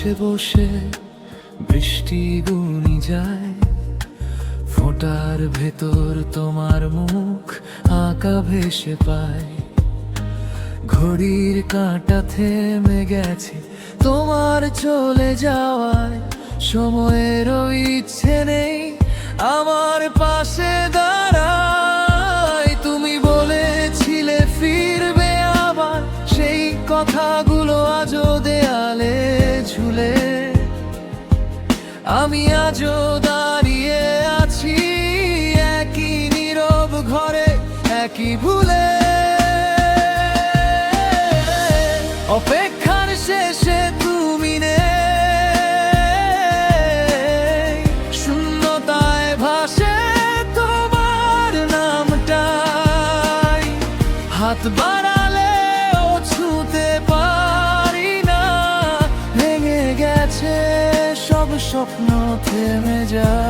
পাশে বসে বৃষ্টি গুনি যায়, ফোঁটার ভেতর তোমার মুখ আঁকা ভেসে পায়। ঘড়ির কাঁটা থেমে গেছে তোমার চলে যাওয়ায়, সময়েরও ইচ্ছে নেই আমার পাশে দাঁড়ায়। তুমি বলেছিলে ফিরবে আবার, সেই কথাগুলো আজও দেয়ালে ঝুলে। আমি আজও দাঁড়িয়ে আছি একই নীরব ঘরে, একই ভুলে। অপেক্ষার শেষে তুমি নেই, শূন্যতায় ভাসে তোমার নামটাই। হাত বাড়ালেও ছুঁতে পারি না, ভেঙে গেছে সব স্বপ্ন, থেমে যায়।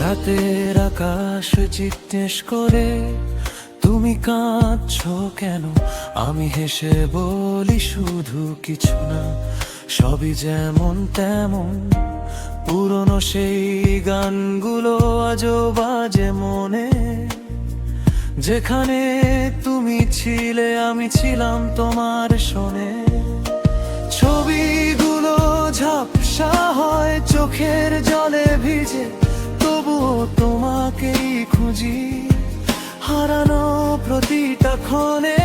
রাতের আকাশ জিজ্ঞেস করে তুমি কাঁদছো কেন, আমি হেসে বলি শুধু কিছু না, সবই যেমন তেমন। পুরনো সেই গানগুলো আজও বাজে মনে, যেখানে তুমি ছিলে আমি ছিলাম তোমার শোনে। ছবিগুলো ঝাপসা হয় চোখের জলে ভিজে, তবুও তোমাকেই খুঁজি। হারানো প্রতিটা ক্ষণে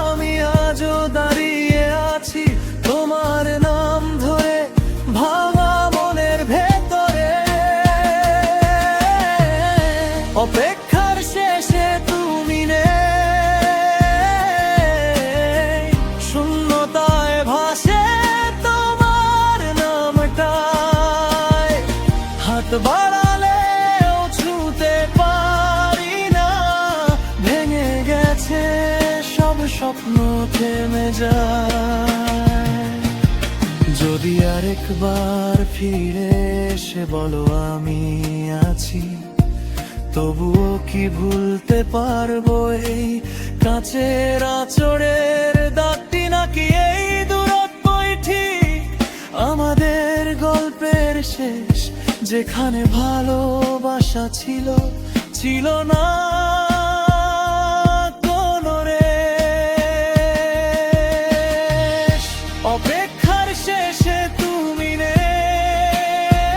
আমি আজও দাঁড়িয়ে আছি তোমার নাম ধরে, ভাঙা মনের ভেতরে। অপেক্ষার শেষে তুমি নেই, শূন্যতায় ভাসে তোমার নামটাই। হাত বাড়ালেও ছুঁতে পারি না, ভেঙে গেছে সব স্বপ্ন, থেমে যায়। যদি আরেকবার ফিরে এসে বলো আমি আছি, তবুও কি ভুলতে পারবো এই কাঁচের আঁচড়ের দাগটি, নাকি এই দূরত্বই ঠিক আমাদের গল্পের শেষ, যেখানে ভালোবাসা ছিল ছিল না কোনো রেশ। অপেক্ষার শেষে তুমি নেই,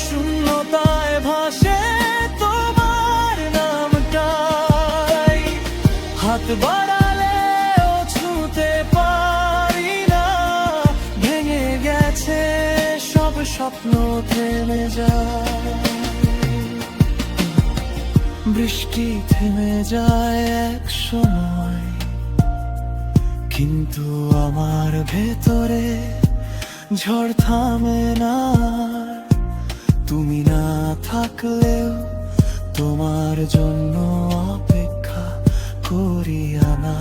শূন্যতায় ভাসে তোমার নামটাই। হাত বাড়ালেও ছুঁতে পারি না, ভেঙে গেছে সব স্বপ্ন, থেমে যায়। বৃষ্টি থেমে যায় এক সময়, কিন্তু আমার ভেতরে ঝড় থামে না। তুমি না থাকলেও তোমার জন্য অপেক্ষা করি আনা।